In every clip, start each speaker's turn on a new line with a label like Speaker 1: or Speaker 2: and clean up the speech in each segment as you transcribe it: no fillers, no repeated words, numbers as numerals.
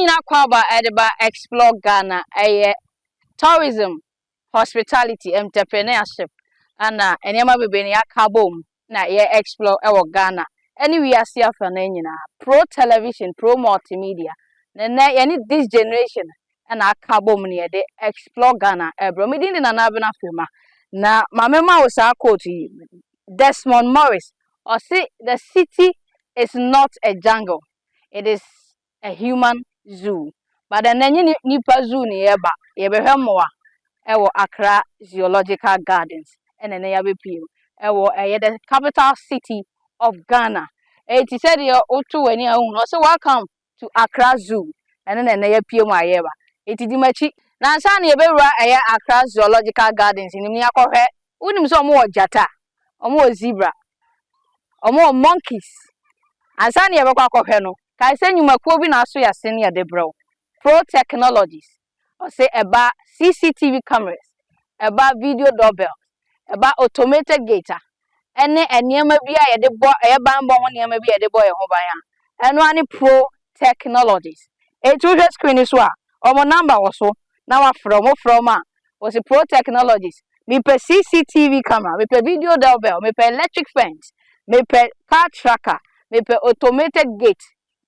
Speaker 1: nyina kwaba edeba explore Ghana tourism, hospitality, entrepreneurship, and enema bebe ni akabom na ye explore ewo Ghana. Anyway, I see pro television, pro multimedia. Nene any this generation and akabom ni de explore Ghana. Bro, me din na nabena firma. Na mama was a quote Desmond Morris or say the city is not a jungle, it is a human zoo. But then nipa zoo ni eba yebehwe moa ewo Accra Zoological Gardens and then yabe pim ewo the capital city of Ghana. It said you otu weni ahun so welcome to Accra Zoo and then ya pim ayeba. It di machi na ansa na yebewura Accra Zoological Gardens ni mi akọhwe unim so omo jata omo zebra omo monkeys ansa na yebekwa akọhwe no kai se nyumakuo bi na aso ya se ne de bro pro technologies or say about CCTV cameras, about video doorbells, about automated gator. Any enema bi a yede bo bambo ho enema bi yede bo ye ho ban a. Eno ani pro technologies. E to hwe screen so a omo number wo so na wa from a was a pro technologies. Me per CCTV camera, me per video doorbell, me per electric fence, me per car tracker, me per automated gate.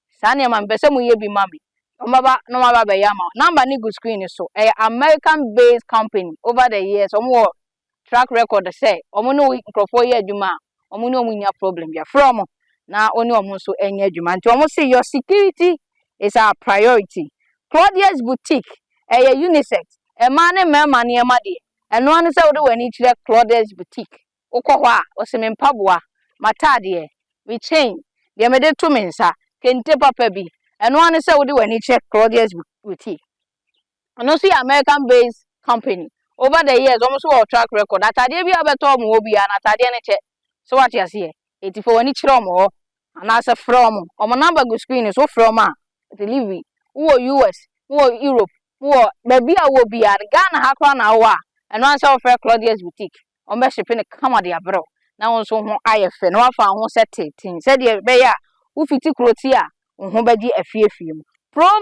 Speaker 1: Sane man pese mu ye bi mami. Omaba no maba be yama number ni good screen so American based company over the years omo track record say omo no microphone ye adwuma omo no munya problem ya from na oni omo so enye adwuma nti omo say your security is our priority. Claudia's boutique unisex man ne mema ne ema de eno an say wo de wani kire Claudia's boutique ukọ a o se me mpaboa matade we chain de me de to mensa kente papa bi and one is what do when you check Claudia's boutique. And also American based company. Over the years, almost all track record. That I did be able to move and at the check. So what you see, 84 when each room or and as a from or my number good screen is so from delivery. Who are US, who are Europe, who are maybe I will be at Ghana Accra now and one self fair Claudia's boutique. Or me shipping a comedy abroad. Now also IF and one found one set it. Said ye beya who fit Croatia. Pro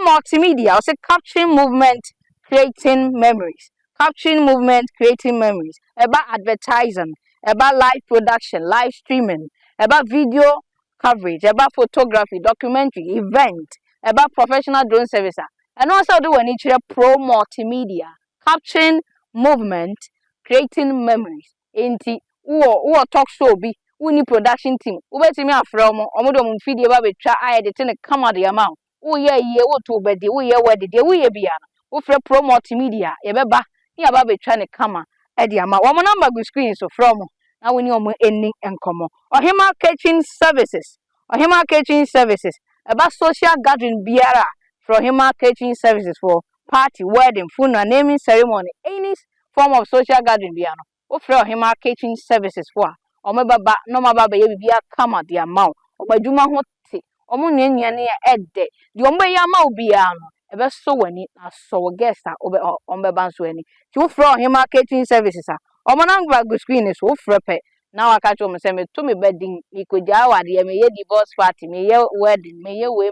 Speaker 1: multimedia, I say capturing movement, creating memories. Capturing movement, creating memories. About advertising, about live production, live streaming, about video coverage, about photography, documentary, event, about professional drone servicer. And also do an each pro multimedia, capturing movement, creating memories. Inti who talk show be. Uni production team. Ubetimi afro mo omodo mo fidie ba betwa ayede te ne kama de amount. Wo ye wo to obedi, wo ye wede de, wo ye bia no. Wo frɛ pro multimedia ye beba, ni aba betwa ne kama e de amount. Wo mo number go screen so from na woni omo eni enkomo. Ohima catering services. Ohima catering services. Eba social gathering biara from Ohima catering services for party, wedding, funeral, naming ceremony, any form of social gathering biara no. Wo frɛ Ohima catering services for omo baba no mababa ye bibia kama de amount obadwuma ho te omo nwanua ne ede de omo ya ma obia no ebe so wani na so guest a omo beba so ani ti wo fro him marketing services a omo na ngba go screen so wo fro pe na waka cho me se me to me bedding ikoja awade me ye divorce party me ye wedding me ye we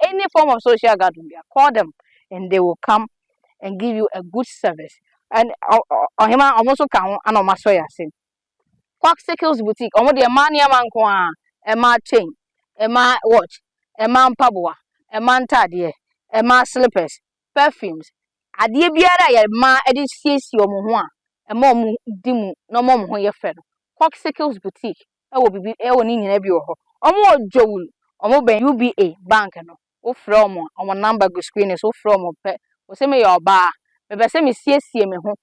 Speaker 1: any form of social gathering call them and they will come and give you a good service and ohima almost kan ana ma so ya sin Coxicles boutique. Omo de man ya man ko a ma chain, ma watch, ma mpaboa, ma ntade, ma slippers, perfumes. Ade biara ya ma ede siesie omo ho a ma omo di mu na omo ho ye fe no. Coxicles boutique. E wo bibi e wo ni nyina bi wo ho. Omo ojowul, omo ben UBA bank no. Wo frɛ omo number go screen so frɛ omo pe. Wo se me ya oba, me be se me siesie me ho.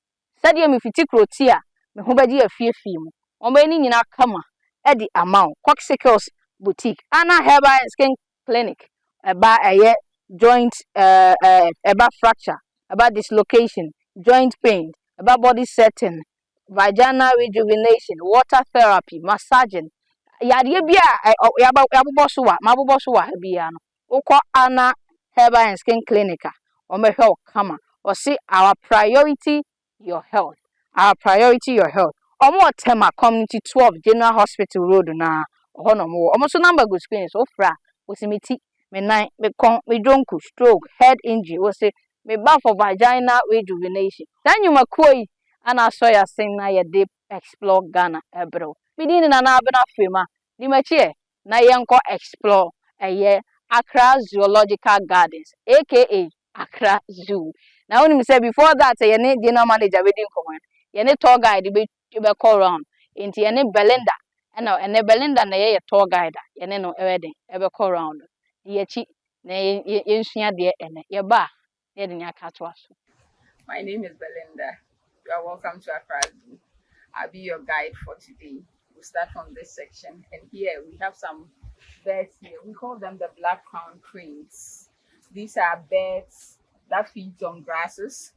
Speaker 1: Sade me fiti kroti a me ho bedi afiefie mu. Omeni nyina kama edi amount Coxicles boutique ana herbal and skin clinic about joint about fracture about dislocation joint pain about body setting vaginal rejuvenation water therapy massaging yade bia yabobọ so wa bia no ukọ ana herbal and skin clinic omehwe kama or say our priority your health Omo Tema Community 12 General Hospital Road na ohono mo. Omo so number go screen so fra osimiti me nine, me con, me drunk, stroke, head injury, was say, me bath for vagina rejuvenation. Then you McCoy, and I saw ya sing na ya deep explore Ghana, bro. Me didn't an abena fema, ni machi, na yanko explore, a year, Accra Zoological Gardens, aka Accra Zoo. Now, when me say before that, you need dinner manager waiting for one. You need tour guide, you be call around. Into you need Belinda, and Belinda, na ye tour guide, you know everything, ever call around. Ye cheat, nay, you share dear, and your bar, ye didn't catch us.
Speaker 2: My name is Belinda. You are welcome to Accra Zoo. I'll be your guide for today. We'll start from this section, and here we have some birds here. We call them the black crowned cranes. These are birds that feed on grasses,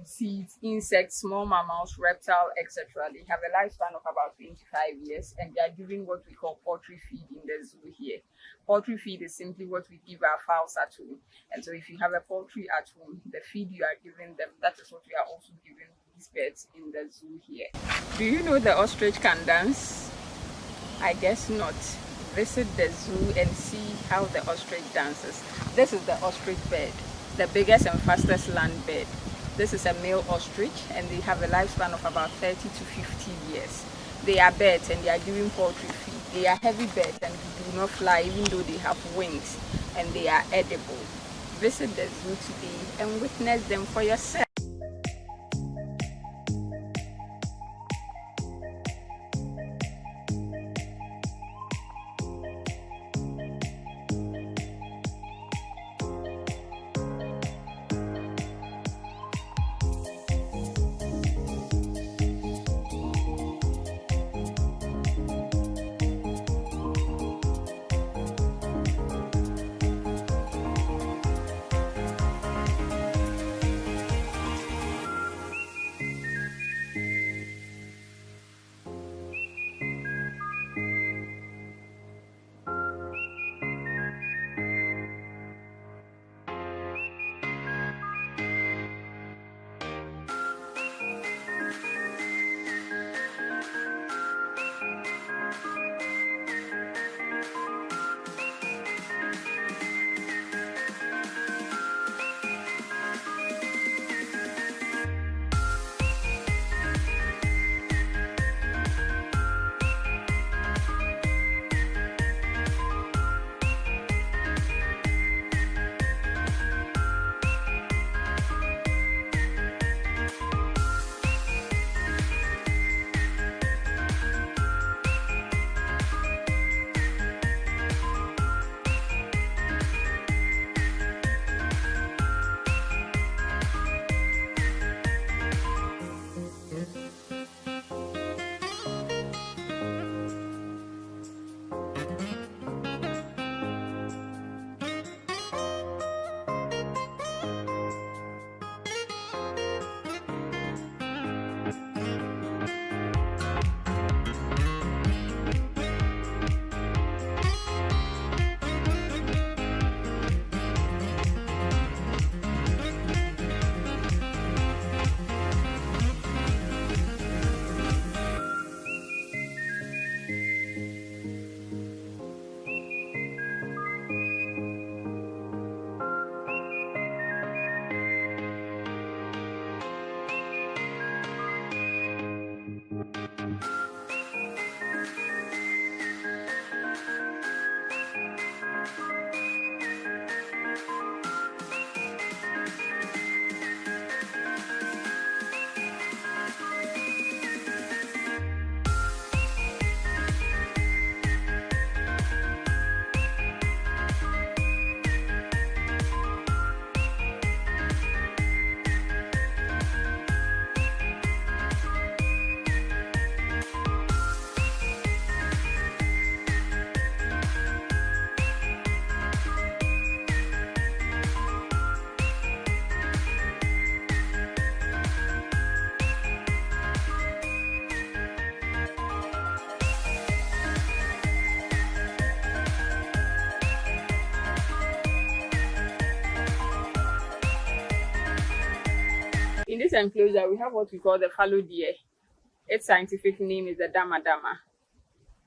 Speaker 2: seeds, insects, small mammals, reptiles, etc. They have a lifespan of about 25 years, and they are giving what we call poultry feed in the zoo here. Poultry feed is simply what we give our fowls at home. And so if you have a poultry at home, the feed you are giving them, that is what we are also giving these birds in the zoo here. Do you know the ostrich can dance? I guess not. Visit the zoo and see how the ostrich dances. This is the ostrich bird, the biggest and fastest land bird. This is a male ostrich, and they have a lifespan of about 30 to 50 years. They are birds and they are giving poultry feed. They are heavy birds and they do not fly even though they have wings, and they are edible. Visit the zoo today and witness them for yourself. In this enclosure, we have what we call the fallow deer. Its scientific name is the dama dama.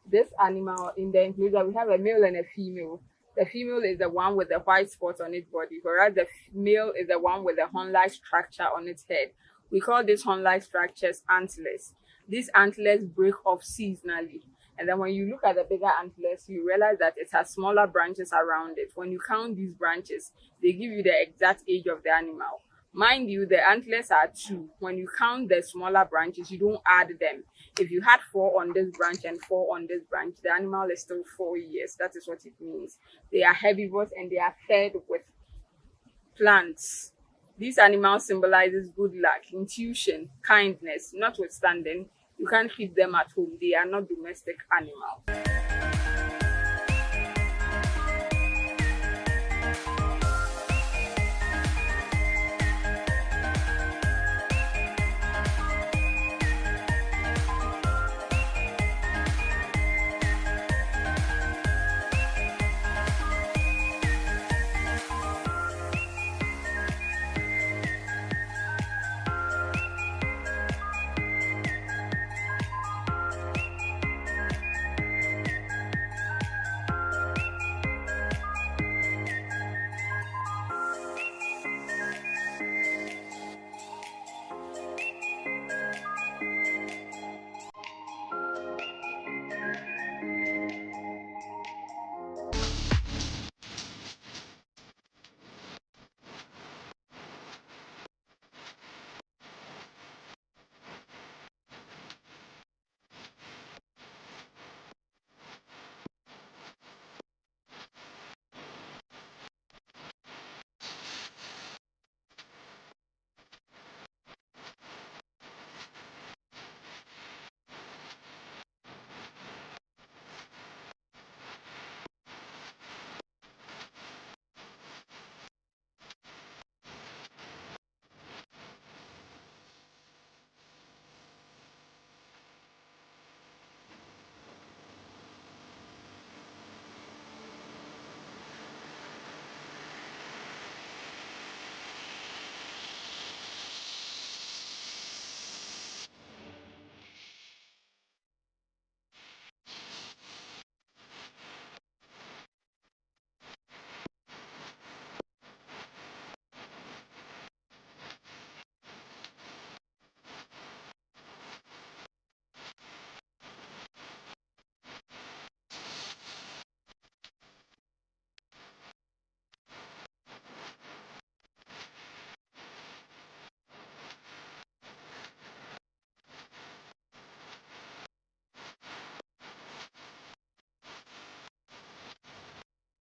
Speaker 2: This animal in the enclosure, we have a male and a female. The female is the one with the white spot on its body, whereas the male is the one with the horn-like structure on its head. We call these horn-like structures antlers. These antlers break off seasonally. And then when you look at the bigger antlers, you realize that it has smaller branches around it. When you count these branches, they give you the exact age of the animal. Mind you, the antlers are 2. When you count the smaller branches, you don't add them. If you had 4 on this branch and 4 on this branch, the animal is still 4 years. That is what it means. They are herbivores and they are fed with plants. These animals symbolizes good luck, intuition, kindness. Notwithstanding, you can't keep them at home. They are not domestic animals.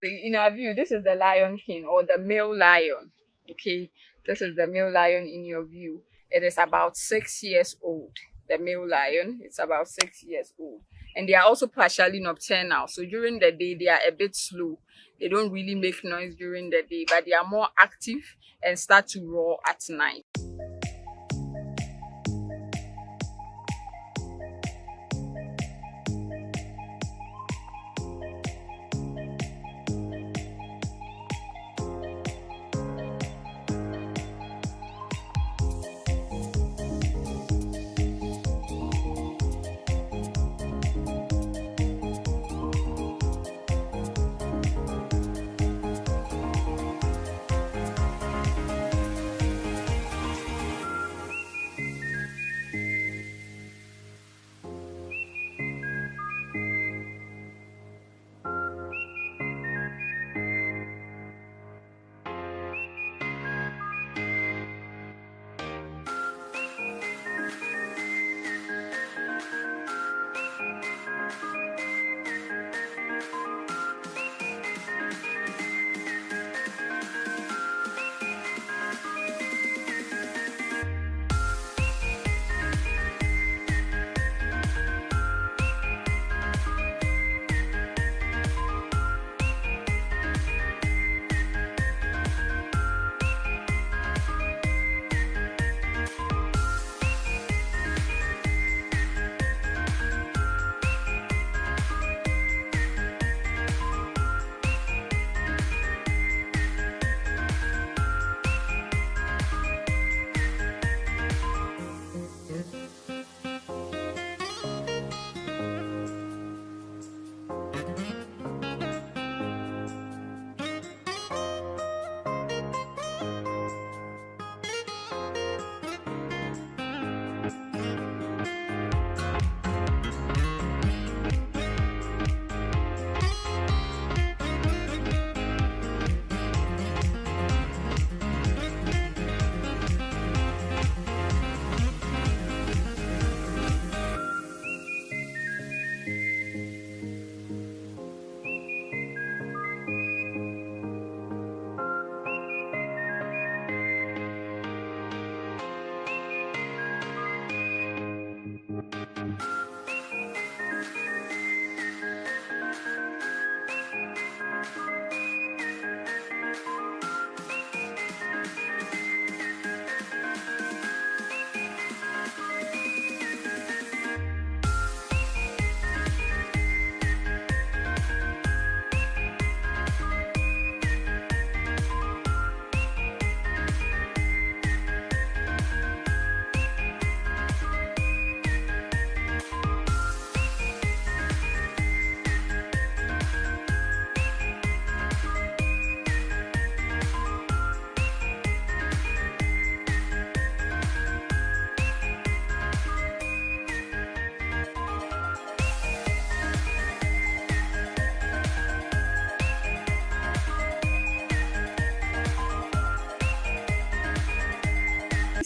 Speaker 2: In our view, this is the lion king or the male lion. Okay, this is the male lion in your view. It is about 6 years old. The male lion, it's about 6 years old. And they are also partially nocturnal. So during the day, they are a bit slow. They don't really make noise during the day, but they are more active and start to roar at night.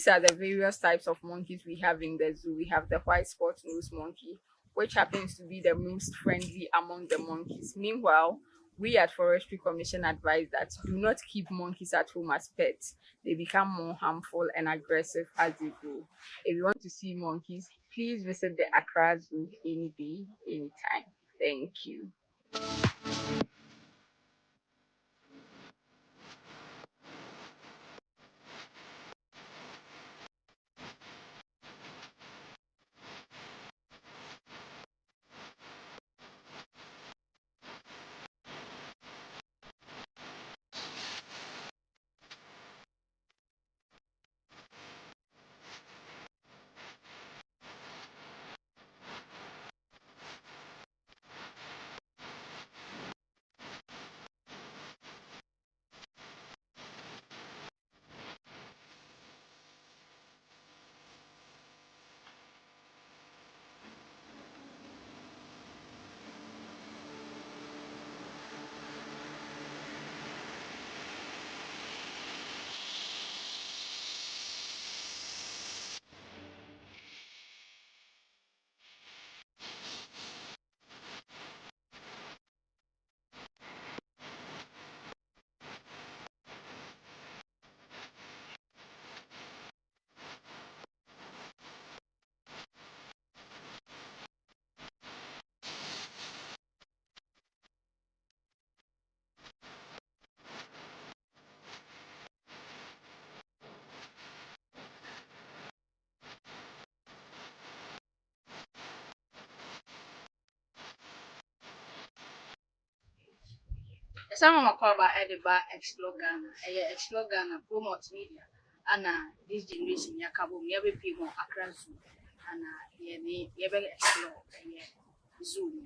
Speaker 2: these are the various types of monkeys we have in the zoo. We have the white spot-nosed monkey, which happens to be the most friendly among the monkeys. Meanwhile, we at Forestry Commission advise that do not keep monkeys at home as pets. They become more harmful and aggressive as they grow. If you want to see monkeys, please visit the Accra Zoo any day, anytime. Thank you.
Speaker 1: Some of my ediba explore Ghana, explore Ghana, promote media, and this generation yakabo, every people Accra Zoo, and ye explore Zoo,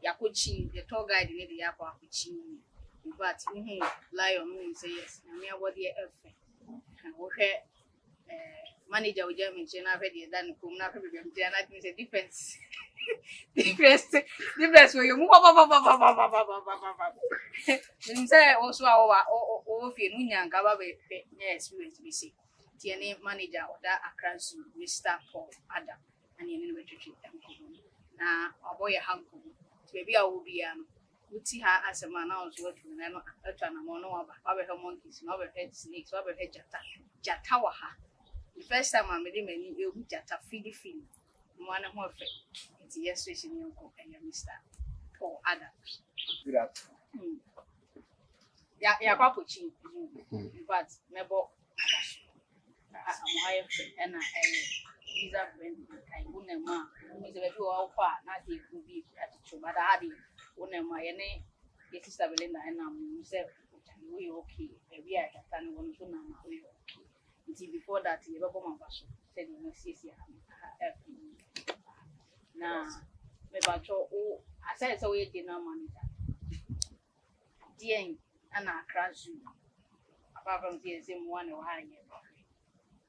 Speaker 1: Yakuchi, the tour guide in the Yakuchi, but lion say yes, and we are what the effect, and okay. Manager with German, I've already done Kumna, and I think it's a difference. Difference for you. Say also our Finunya Gaba experience we see. TNA manager or that Accra Zoo, Mr. Paul Adam, and in the retreat. Now, a boy a hanko. Maybe I will be Uti her as a man I was working and a Tranamono, over her monkeys, over head snakes, over head Jatawaha. The first time I made him any Jata feedy film. One of my friends, it's yes, in your cook and your Mr. Paul Adams.
Speaker 3: Good afternoon.
Speaker 1: Yeah, Papa Chin, but never. My friend and I is a friend. I wouldn't mind. Is a few hour far, not it would be at the but I had it. Wouldn't my name, get Sister Belinda and I'm myself. We okay. We are at a one to number. We okay. Until before that, you ever come back. Said you must see now, maybe I said so. We did not monitor. Dear, and I crash you. Apart from the same one or higher.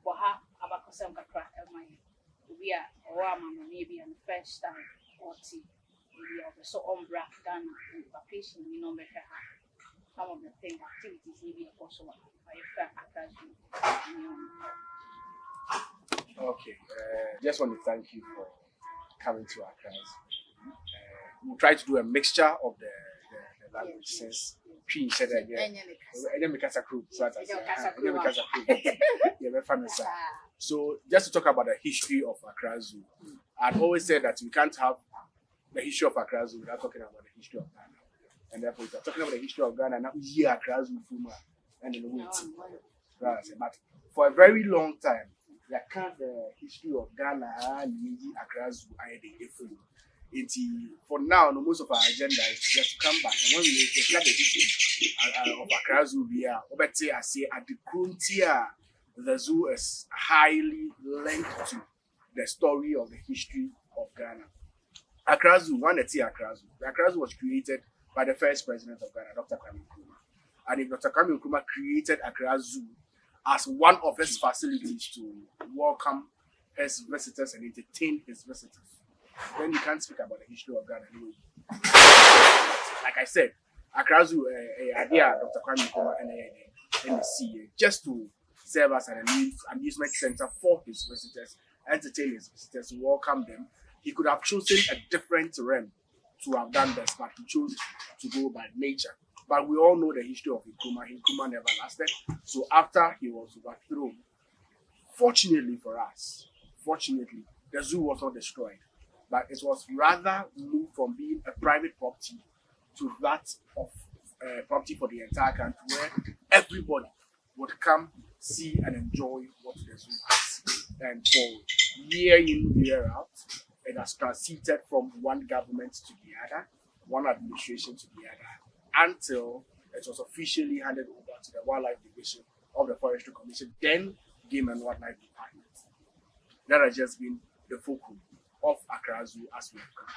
Speaker 1: For her, about some crack of my. We are or maybe on the first time or tea. We are so umbra done with vacation. We know better. Some of the thing activities maybe also by a
Speaker 3: Okay, just want to thank you for coming to Accra. We'll try to do a mixture of the language since she said that so just to talk about the history of Accra Zoo, I've always said that we can't have the history of Accra Zoo without talking about the history of Ghana. And therefore, if we're talking about the history of Ghana, now we hear Accra Zoo and then we but for a very long time, the history of Ghana and Accra Zoo are for now, most of our agenda is just to come back. And when we look at the history of Accra Zoo, I say at the frontier, the zoo is highly linked to the story of the history of Ghana. Accra Zoo, Accra Zoo. The Accra Zoo was created by the first president of Ghana, Dr. Kwame Nkrumah. And if Dr. Kwame Nkrumah created Accra Zoo as one of his facilities to welcome his visitors and entertain his visitors, then you can't speak about the history of Ghana anyway. Like I said, Accra Zoo, Dr. Kwame Nkrumah and the CA, just to serve as an amusement center for his visitors, entertain his visitors, welcome them. He could have chosen a different realm to have done this, but he chose to go by nature. But we all know the history of Nkrumah. Nkrumah never lasted. So after he was overthrown, fortunately for us, the zoo was not destroyed, but it was rather moved from being a private property to that of property for the entire country, where everybody would come, see, and enjoy what the zoo has. And for year in, year out, it has transited from one government to the other, one administration to the other, until it was officially handed over to the Wildlife Division of the Forestry Commission, then Game and Wildlife Department. That has just been the focal of Accra Zoo as we have come.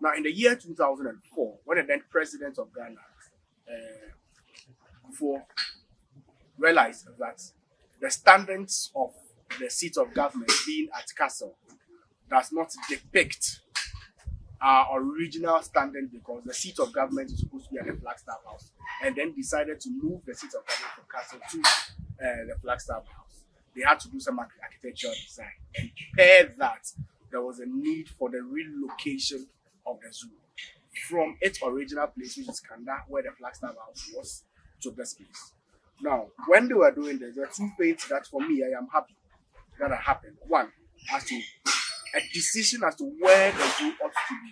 Speaker 3: Now, in the year 2004, when the then president of Ghana, realized that the standards of the seat of government being at Castle does not depict our original standard, because the seat of government is supposed to be at the Flagstaff House, and then decided to move the seat of government from Castle to the Flagstaff House. They had to do some architectural design, and pair that, there was a need for the relocation of the zoo from its original place, which is Kanda, where the Flagstaff House was, to this place. Now, when they were doing this, there are two things that for me, I am happy that happened. One, as to a decision as to where the zoo ought to be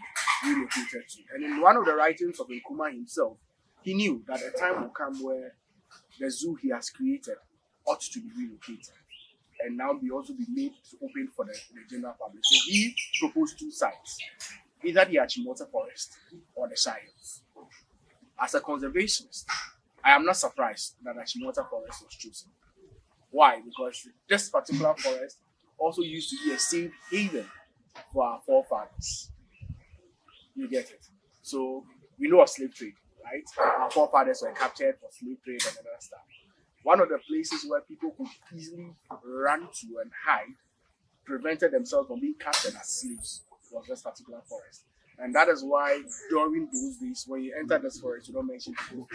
Speaker 3: relocated to. And in one of the writings of Nkrumah himself, he knew that a time will come where the zoo he has created ought to be relocated and now also be made open for the general public. So he proposed two sites, either the Achimota Forest or the Shires. As a conservationist, I am not surprised that Achimota Forest was chosen. Why? Because this particular forest also used to be a safe haven for our forefathers. You get it? So we know of slave trade, right? Our forefathers were captured for slave trade and other stuff. One of the places where people could easily run to and hide, prevented themselves from being captured as slaves, was this particular forest. And that is why during those days, when you enter this forest, you don't mention people.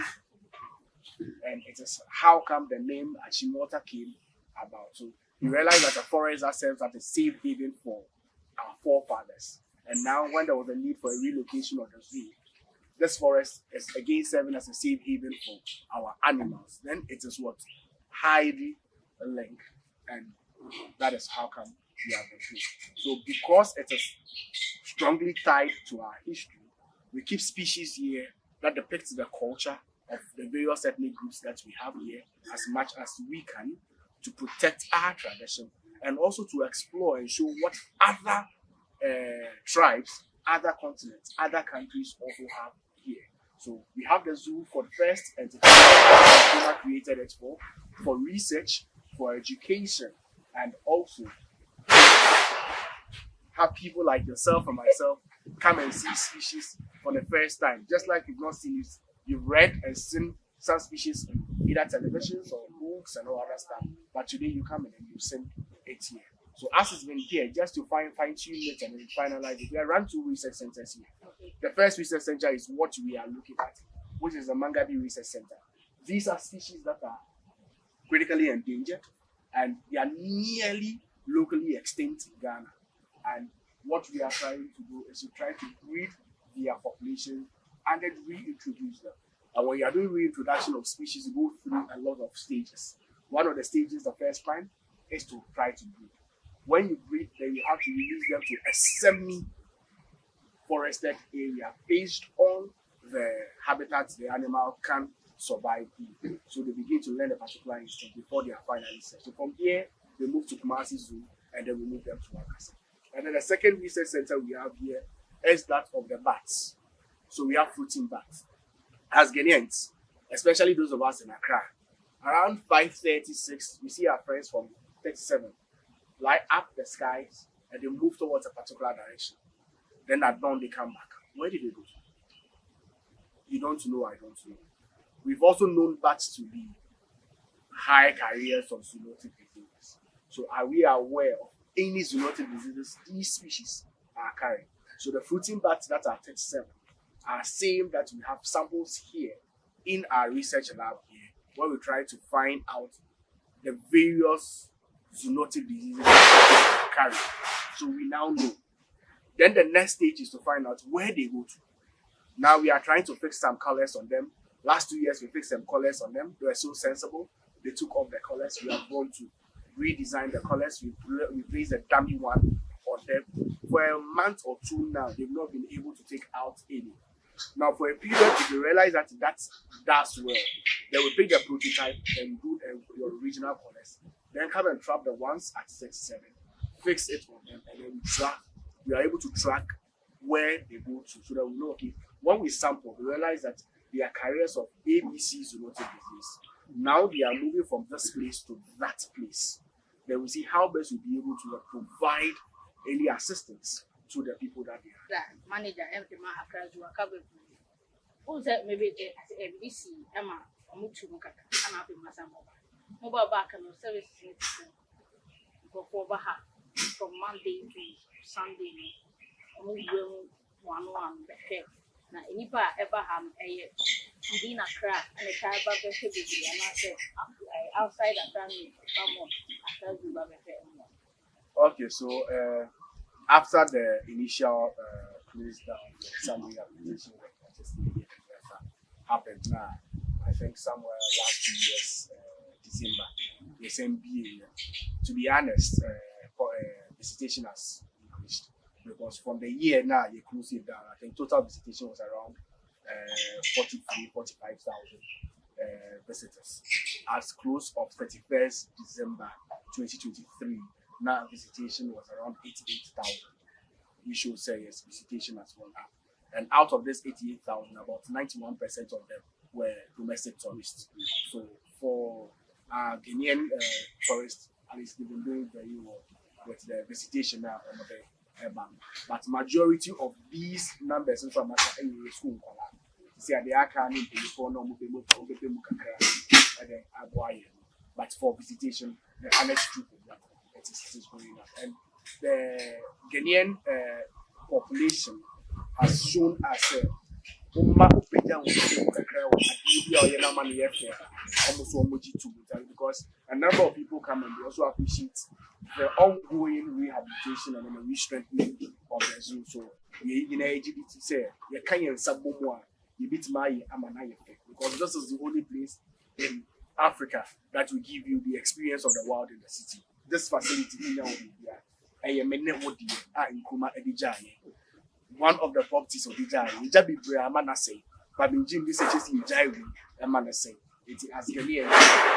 Speaker 3: And it is how come the name Achimota came about. So you realize that the forest that serves as a safe haven for our forefathers. And now when there was a need for a relocation of the zoo, this forest is again serving as a safe haven for our animals. Then it is what? Highly linked. And that is how come we have the zoo. So because it is strongly tied to our history, we keep species here that depicts the culture of the various ethnic groups that we have here as much as we can, to protect our tradition and also to explore and show what other tribes, other continents, other countries also have here. So we have the zoo for the first entertainment that created it for research, for education, and also have people like yourself and myself come and see species for the first time. Just like you've not seen it, you've read and seen some species in either televisions or books and all other stuff, but today you come in and you've seen it here. So as it's been here, just to fine-tune it and then finalize it, we have run two research centers here. The first research center is what we are looking at, which is the Mangabi Research Center. These are species that are critically endangered and they are nearly locally extinct in Ghana. And what we are trying to do is to try to breed their population and then reintroduce them. And when you are doing reintroduction of species, you go through a lot of stages. One of the stages, the first time, is to try to breed. When you breed, then you have to release them to a semi-forested area based on the habitat the animal can survive in. So they begin to learn a particular instinct before they are finally set. So from here, they move to Kumasi Zoo and then we move them to Wakasa. And then the second research center we have here is that of the bats. So we have fruiting bats. As Ghanaians, especially those of us in Accra, around 5:36, we see our friends from 37 light up the skies and they move towards a particular direction. Then at dawn they come back. Where did they go? You don't know, I don't know. We've also known bats to be high carriers of zoonotic diseases. So are we aware of any zoonotic diseases these species are carrying? So the fruiting bats that are 37 are saying that we have samples here in our research lab here where we try to find out the various zoonotic diseases they carry. So we now know. Then the next stage is to find out where they go to. Now we are trying to fix some colors on them. Last 2 years we fixed some colors on them. They were so sensible. They took off the colors. We are going to redesign the colors. We placed a dummy one on them. For a month or two now, they've not been able to take out any. Now for a period, if you realize that that's well, then we pick the prototype and do your original colors. Then come and trap the ones at 67, fix it on them, and then we are able to track where they go to, so that we know, okay, when we sample, we realize that they are carriers of ABC zoonotic disease. Now they are moving from this place to that place. Then we see how best we'll be able to provide any assistance to the people that they are.
Speaker 1: That manager, Accra Zoological Gardens. Who said maybe ABC, Emma, Mutu Mukaka, and I'll be mobile back and services for Baha from Monday to Sunday. One now, anybody ever have a within Accra and a Kaiba baby, and I said outside Accra,
Speaker 3: Okay, so after the initial close down, Sunday application happened now. I think somewhere last 2 years, December, the same year. To be honest, visitation has increased. Because from the year now, you close it down. I think total visitation was around 45,000 visitors. As close of 31st December 2023, now visitation was around 88,000. We should say yes, visitation has gone up. And out of this 88,000, about 91% of them were domestic tourists. So for Ghanaian tourists, at least they've been doing very well with the visitation now on the but majority of these numbers in from school see they are coming before no but for visitation the honest truth is that it is going up, and the Ghanaian population has shown us because a number of people come and they also appreciate the ongoing rehabilitation and the re-strengthening of the zoo. So you know, say you can't some more you beat my because this is the only place in Africa that will give you the experience of the wild in the city. This facility in one of the properties of Dijai, Jabi Brahmana say, but in Jim this is in Jai and Manase. It has Ghanaian,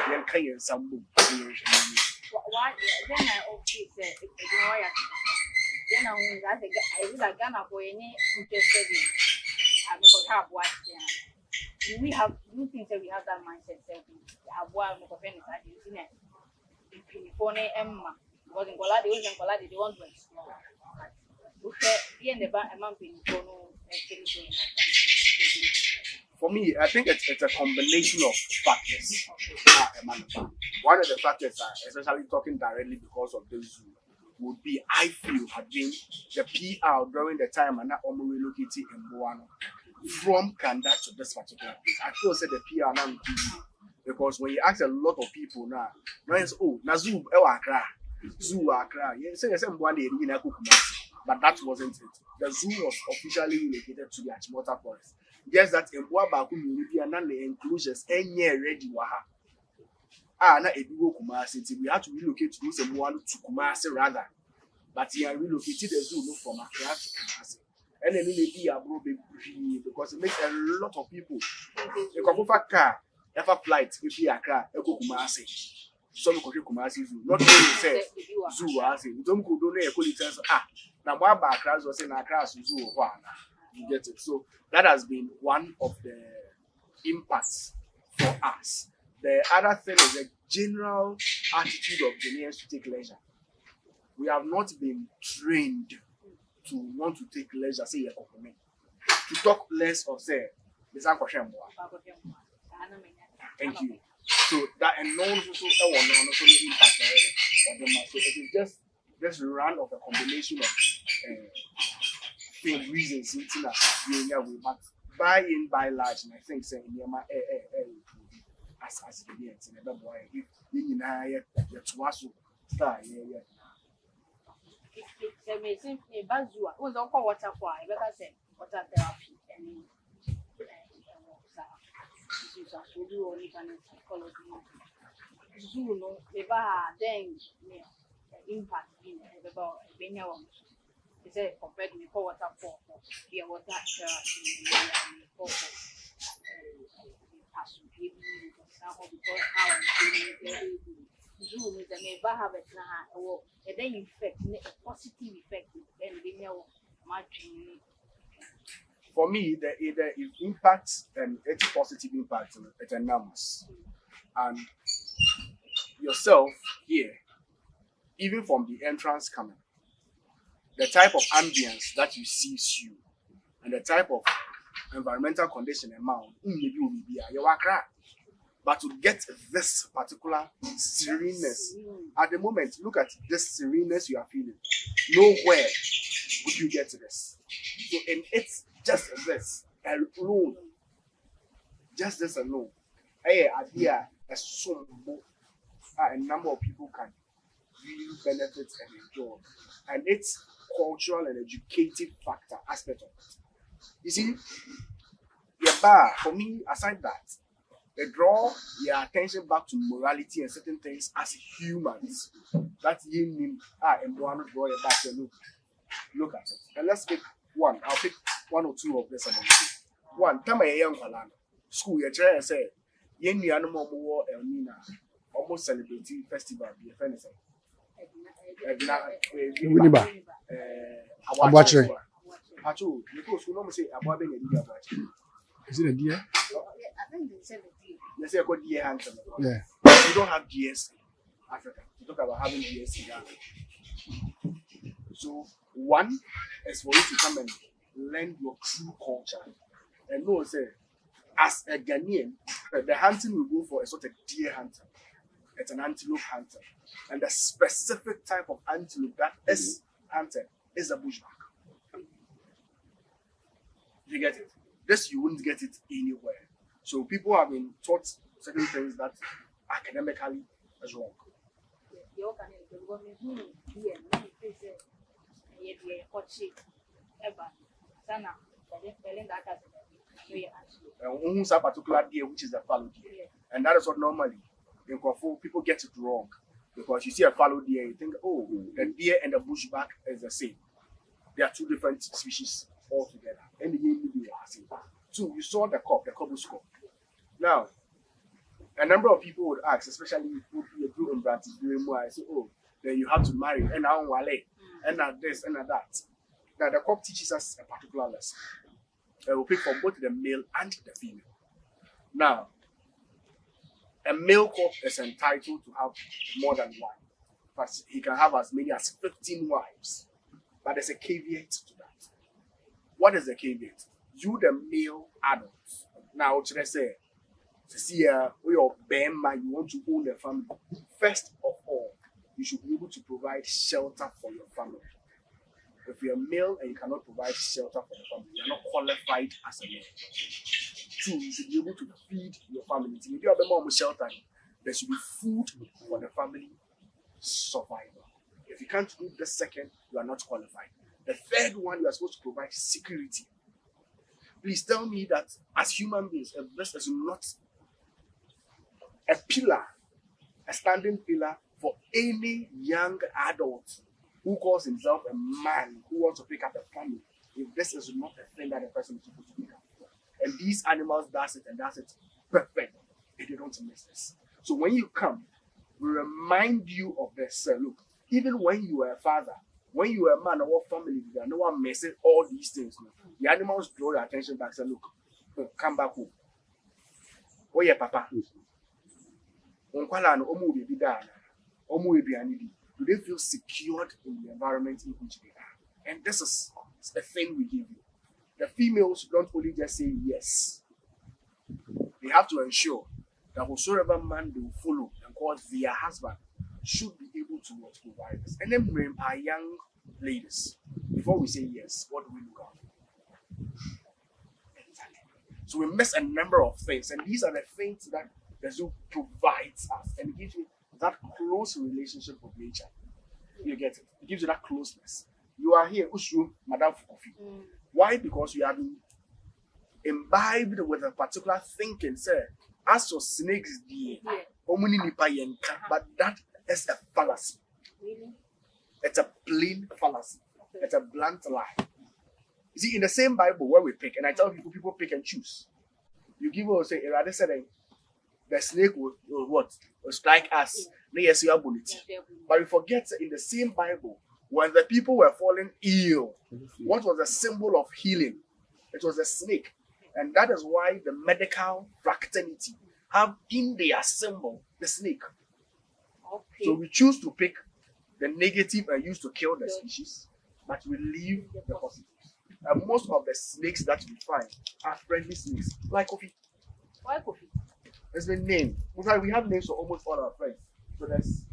Speaker 3: then Kayan some book.
Speaker 1: Why then I okay said then I will like Ghana boy any interested in I'm going to have what we have you think that we have that mindset have one of any side using it phone Emma was in Gola they want to explore.
Speaker 3: For me, I think it's a combination of factors. One of the factors, especially talking directly because of the zoo, would be I feel had been the PR during the time and not only relocating in Boano from Kanda to this particular place. I feel the PR now because when you ask a lot of people now it's Nazu Accra, Zoo Accra, you say one day in Kumasi. But that wasn't it. The zoo was officially relocated to the Achimota Forest. Just that in Boaba community and then the enclosures any ready waha. Na Edigo Kumasi, we had to relocate to Mualu to Kumasi rather. But he relocated the zoo from Accra to Kumasi. And then maybe a bro because it makes a lot of people. You can go car, ever flight if you Accra, Eko Kumasi. Some country Kumasi zoo. Not only say zoo, I say, don't go donate a politics. Now, why Accra was in Accra zoo? You get it. So that has been one of the impacts for us. The other thing is the general attitude of Ghanaians to take leisure. We have not been trained to want to take leisure, say a compliment. To talk less of say, thank you. So that and no one also impact on them. So it is just run of a combination of reasons in but by large, and I think saying as the Star, yeah.
Speaker 1: It's amazing. Bazua, who's on call water for I better say water therapy and this is a studio only can psychology. Zoo no, never then impact in about being one. It's a compared to the water for the water therapy for because how Zoom is a never have it now or a then effect, a positive effect, then we know much.
Speaker 3: For me, the impact and its positive impact it's enormous. And yourself here, even from the entrance coming, the type of ambience that receives you and the type of environmental condition amount, but to get this particular sereneness at the moment, look at this sereneness you are feeling. Nowhere would you get to this. So, and it's just this alone, just this alone. Hey, idea a number of people can really benefit and enjoy, and it's cultural and educative factor aspect of it. You see, for me, aside that, they draw your attention back to morality and certain things as humans. That's and one draw your back and look at it. And let's pick one. I'll pick one or two of this. One, time a young school, you try and say, Yen animal more Elmina, almost celebrating festival, be a friend. I'm watching. Pacho, you go school, no say, I'm watching a deer. Is it a deer?
Speaker 1: I think they said the deer.
Speaker 3: They say, I got deer hunting.
Speaker 1: Yeah.
Speaker 3: You don't have deers in Africa. You talk about having deers in Ghana. So, one is for you to come and learn your true culture. And no, say, as a Ghanaian, the hunting we go for is not a deer hunter. It's an antelope hunter. And the specific type of antelope that is hunted is a bushback. You get it? This you wouldn't get it anywhere. So people have been taught certain things that academically is wrong. A particular deer, which is a fallow deer. And that is what normally in Kofo people get it wrong. Because you see a fallow deer, you think, oh, the deer and the bushback is the same. They are two different species altogether. And the name is the same. Two, you saw the couple score. Now, a number of people would ask, especially if you do in Brazil, doing more, I say, oh, then you have to marry, and now Wale, and now this, and now that. Now, the cop teaches us a particular lesson. We pick from both the male and the female. Now, a male cop is entitled to have more than one, but he can have as many as 15 wives. But there's a caveat to that. What is the caveat? You, the male adults, now, should I say, see, your Bema, you want to own a family. First of all, you should be able to provide shelter for your family. If you're male and you cannot provide shelter for your family, you're not qualified as a male. Two, you should be able to feed your family. If you have a mom shelter, there should be food for the family survival. If you can't do the second, you are not qualified. The third one, you are supposed to provide security. Please tell me that as human beings, if this is not a pillar, a standing pillar for any young adult who calls himself a man who wants to pick up a family, if this is not a thing that a person is supposed to pick up. And these animals does it and does it perfect. And they don't miss this. So when you come, we remind you of this. Look, even when you are a father, when you are a man or family, there no one messing all these things. No. The animals draw your attention back. Say, look, come back home. Oh yeah, papa. Do they feel secured in the environment in which they are? And this is a thing we give you. The females don't only just say yes. They have to ensure that whosoever man they will follow and call their husband should be able to provide this. And then we are young ladies. Before we say yes, what do we look out for? Exactly. So we miss a number of things, and these are the things that the zoo provides us and gives you that close relationship with nature. You get it? It gives you that closeness. You are here, Ushu, Madam Coffee. Why? Because you have been imbibed with a particular thinking, sir. As for snakes, but that is a fallacy.
Speaker 1: Really?
Speaker 3: It's a plain fallacy. It's a blunt lie. You see, in the same Bible where we pick, and I tell people pick and choose. You give us say, rather said the snake will what? Will strike us. But we forget that in the same Bible, when the people were falling ill, what was the symbol of healing? It was a snake. And that is why the medical fraternity have in their symbol the snake.
Speaker 1: Okay.
Speaker 3: So we choose to pick the negative and use to kill the species, but we leave the positives. And most of the snakes that we find are friendly snakes, like coffee.
Speaker 1: Why coffee?
Speaker 3: It's been named. In fact, we have names for almost all our friends. So there's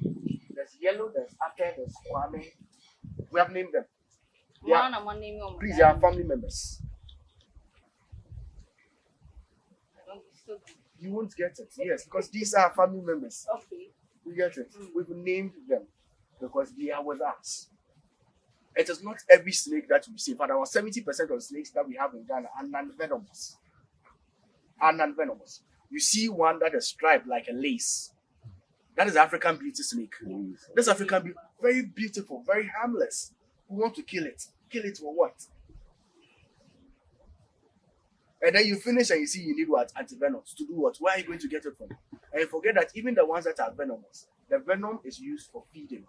Speaker 3: Yellow, there's Ate, there's Kwame. We have named them. They are family members. You won't get it, yes, because these are family members.
Speaker 1: Okay.
Speaker 3: You get it? We've named them because they are with us. It is not every snake that we see, but about 70% of snakes that we have in Ghana are non-venomous. You see one that is striped like a lace. That is African beauty snake. This African beauty, very beautiful, very harmless. We want to kill it. Kill it for what? And then you finish and you see you need what? Antivenoms. To do what? Where are you going to get it from? And you forget that even the ones that are venomous, the venom is used for feeding.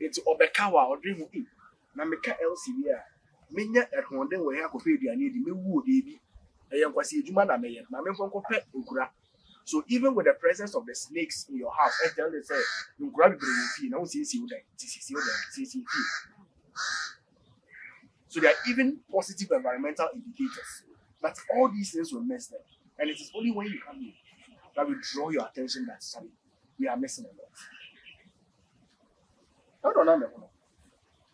Speaker 3: It's obekawa or dream of na meka LCB. Menya at one day where I could pay the need me wood baby. I am quasi Jumana Mayan, my men from Copet Ukura. So even with the presence of the snakes in your house, I tell them say you grab it with now see you there. So there are even positive environmental indicators. But all these things will mess them. And it is only when you come here that we draw your attention that sorry, we are missing a lot. No.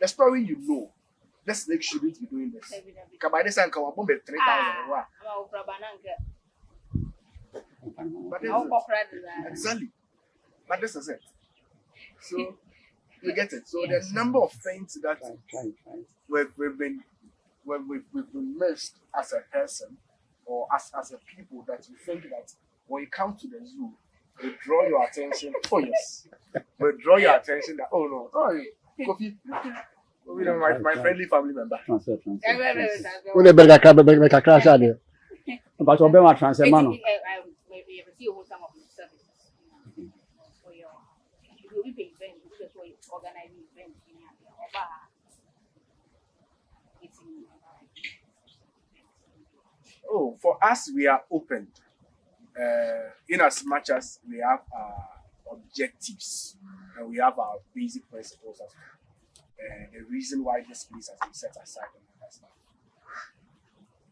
Speaker 3: The story you know, the snake shouldn't be doing this. By this time, come on, 3,000. Exactly. But this is it. So we get it. So the number of things that we've been missed as a person or as a people that you think that when you come to the zoo, we draw your attention. Oh yes, we draw your attention that Kofi, my friendly family member.
Speaker 4: Transfer. When they beg a crash out there. But Obama transfer man.
Speaker 3: Oh, for us, we are open. In as much as we have our objectives and we have our basic principles as well. The reason why this place has been set aside and all that stuff.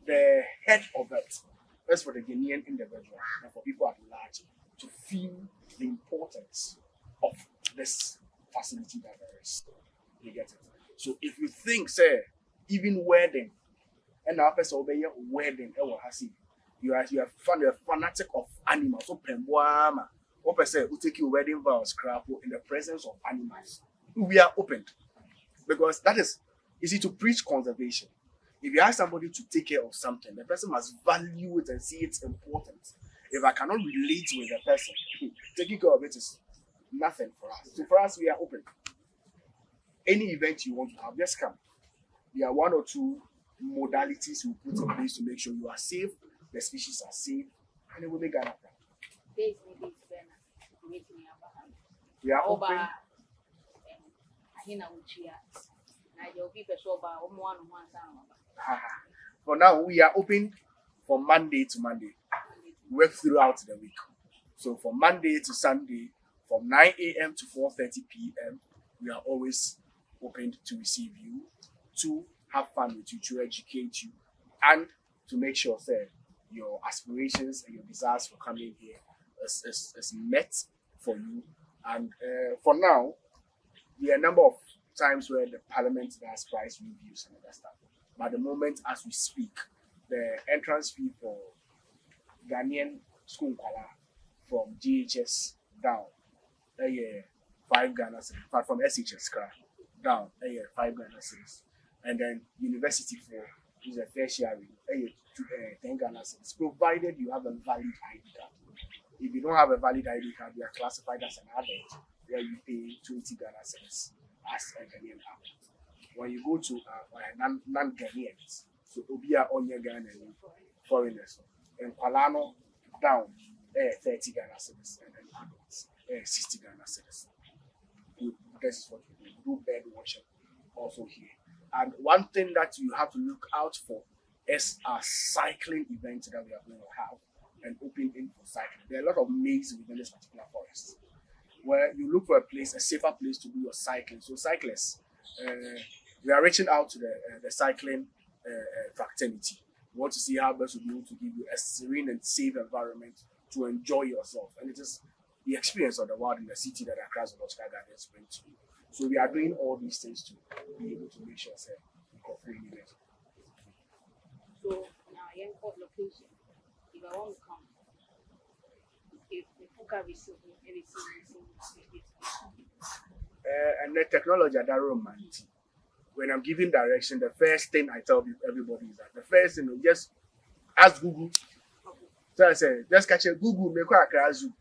Speaker 3: The head of it is for the Ghanaian individual and for people at large to feel the importance of this facility that there is. You get it? So if you think, say, even wedding, and our person obey wedding, you are a fanatic of animals. So Pemboama, what person who take your wedding vows crap in the presence of animals. We are open because that is easy to preach conservation. If you ask somebody to take care of something, the person must value it and see its importance. If I cannot relate with the person, taking care of it is nothing for us. So for us, we are open. Any event you want to have, just come. There are one or two modalities we put in place to make sure you are safe, the species are safe, and it will make Ghana proud. We are open. For now, we are open from Monday to Monday. We work throughout the week. So from Monday to Sunday, from 9 a.m. to 4:30 p.m., we are always open to receive you, to have fun with you, to educate you, and to make sure that your aspirations and your desires for coming here is met for you. And for now, there are a number of times where the parliament does price reviews and other stuff. But at the moment, as we speak, the entrance fee for Ghanaian school from GHS down 5 Ghana cedis. Apart from SHS down, 5 Ghana cedis. And then university for is a tertiary, 10 Ghana cedis, provided you have a valid ID card. If you don't have a valid ID card, you are classified as an adult, where you pay 20 Ghana cedis as a Ghanaian adult. When you go to non-Ghanaians, so Obia Onya Ghanaian foreigners, and Palano down, 30 Ghana cedis, and then adults, 60 Ghana cedis. This is what we do bird watching also here. And one thing that you have to look out for is a cycling event that we are going to have and open in for cycling. There are a lot of mazes within this particular forest where you look for a place, a safer place to do your cycling. So cyclists, we are reaching out to the cycling fraternity. We want to see how best we'll be able to give you a serene and safe environment to enjoy yourself. And it is the experience of the world in the city that Accra Zoological Gardens bring to you. So we are doing all these things to be able to make sure that we incorporate it.
Speaker 1: So now you have location. If I want to come, if the book are receiving,
Speaker 3: and the technology that romantic. When I'm giving direction, the first thing I tell everybody is that the first thing, just ask Google. So I say, just catch a Google, make a Accra Zoo.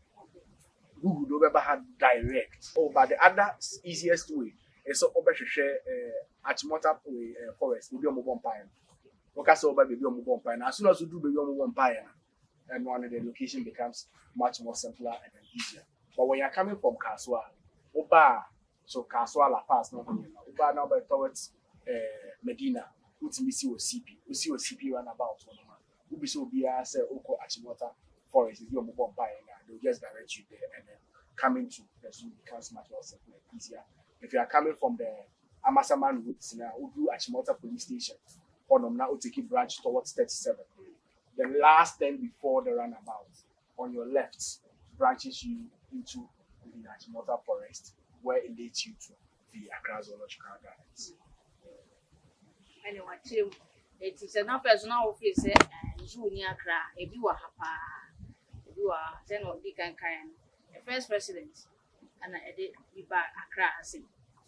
Speaker 3: Google don't ever have direct. Oh, but the other easiest way is so over to share Achimota forest, maybe on mobile pine. Because over baby on mobile pine. As soon as you do baby on mobile pine, and one of the location becomes much more simpler and easier. But when you're coming from Kaswa, Oba, so Kaswa La Paz, not Oba now by towards Medina, which we see CP run about. We so be as Oko Achimota forest, if you're mobile pine. They'll just direct you there, and then coming to the zoo becomes much more simple and easier. If you are coming from the Amasaman route, now we'll do Achimota police station, or now we'll take a branch towards 37. The last thing before the runabout, on your left, branches you into the Achimota forest, where it leads you to the Accra Zoological Gardens.
Speaker 1: Anyway, it is enough personal office, and zoo near Accra, if you are happy. Then what we can the first president and I did be back Accra as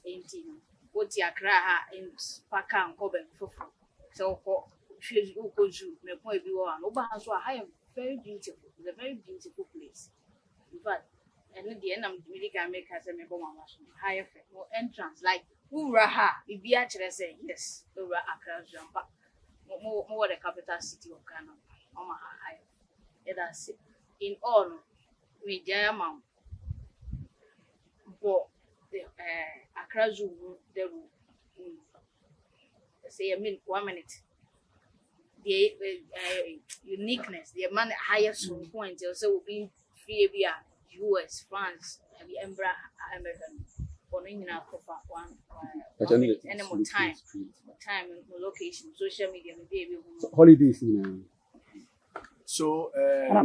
Speaker 1: 18. What Accra in Paka and Coben for so she's Uko Zoo, may point be one. Oban's I am very beautiful. It's a very beautiful place. But and at the end, I'm really can make us a member higher no entrance like Uraha. If be actually say yes, over Accra Zoo, but more the capital city of Ghana. Omaha higher. That's it. In all, we German for the Accra Zoo, the say a minute, 1 minute. The uniqueness, the man highest point also will be free via US, France, and the American. For in our one any more time, location, social media, maybe
Speaker 4: holidays.
Speaker 3: So,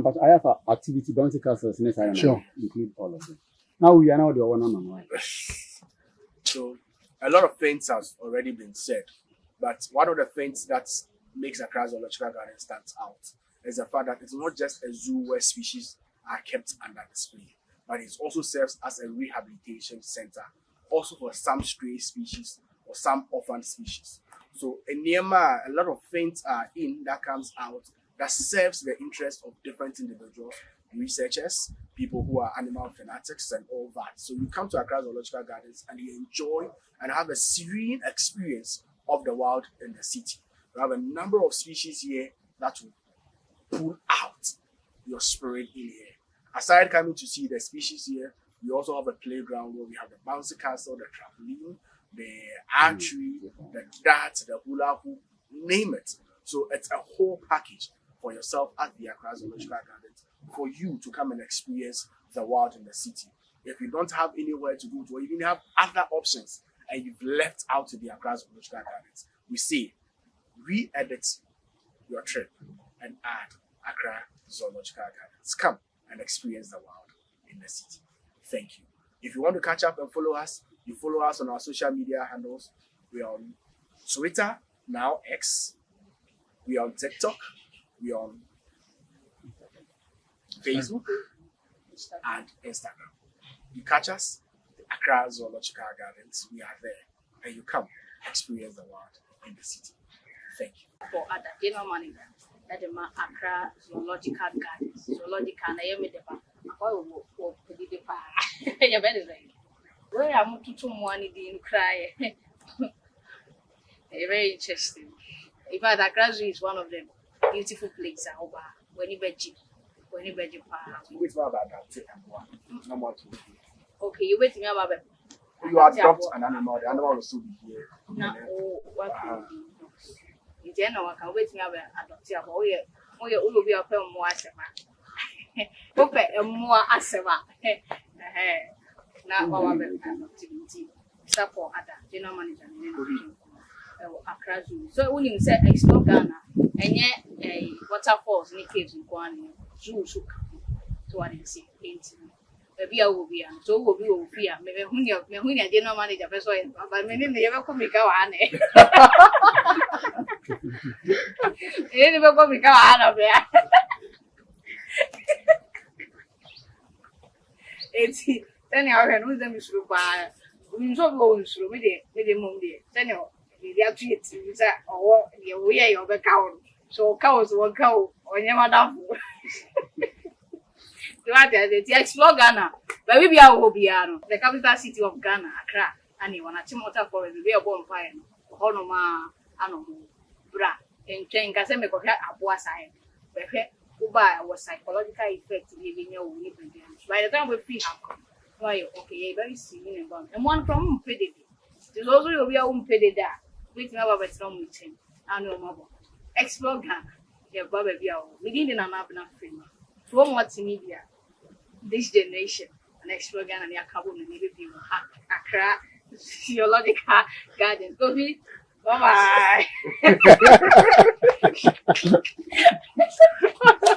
Speaker 4: but I have an activity bounty castles next time. Sure. Include all of them. Now we are now the one on one.
Speaker 3: So, a lot of things has already been said, but one of the things that makes Accra Zoological Garden stand out is the fact that it's not just a zoo where species are kept under display, but it also serves as a rehabilitation center, also for some stray species or some orphan species. So, in Myanmar, a lot of things are in that comes out that serves the interest of different individuals, researchers, people who are animal fanatics and all that. So you come to Accra Zoological Gardens and you enjoy and have a serene experience of the wild in the city. We have a number of species here that will pull out your spirit in here. Aside coming to see the species here, we also have a playground where we have the bouncy castle, the trampoline, the archery, the darts, the hula hoop, name it. So it's a whole package for yourself at the Accra Zoological Gardens for you to come and experience the wild in the city. If you don't have anywhere to go to, or even have other options and you've left out to the Accra Zoological Gardens, we say re-edit your trip and add Accra Zoological Gardens. Come and experience the wild in the city. Thank you. If you want to catch up and follow us, you follow us on our social media handles. We are on Twitter, now X. We are on TikTok. We are on Facebook and Instagram. you catch us, the Accra Zoological Gardens, we are there. And you come experience the world in the city. Thank you.
Speaker 1: For other general manager, that the Accra Zoological Gardens. Zoological, I am the bank. You're very right. Where I'm to money didn't cry. Very interesting. In fact, Accra Zoo is one of the beautiful places. When you veggie.
Speaker 3: Wait about that. No more to
Speaker 1: okay, you wait me about it.
Speaker 3: You adopt an animal, the animal will still be here.
Speaker 1: Now, what in general, I can wait me about adopting. Oh, you will be a pen more asema. Open a more asema. Now, our activity support other general manager. Accra Zoo. So when you say explore Ghana, and yet a waterfalls in caves in Guan, zoo shook to what you see. Maybe I will be, and so will be over here. Maybe when I general manager, but maybe never come make our honey. You never come make our honor. It's then I can lose them through by we so go through with the moon. Then you have to eat or your way of a cow. So cows will go or never done. The explore Ghana, but we be the capital city of Ghana, Accra, and you want a Timothy for a real bonfire, Honoma, Anomo, Bra, and Chain Casemic of Abuasai. Uba was psychological effect living your living. By the time we free have why, okay, very senior and one from Peddy. There's also your own Peddy there. Wait now about some with him. I know mobile. Explore Ghana, your Baba Biao, within an Abna frame. From what's in media. This generation and explore Ghana and Yakabun and maybe people Accra Zoological Gardens. Go be bye bye.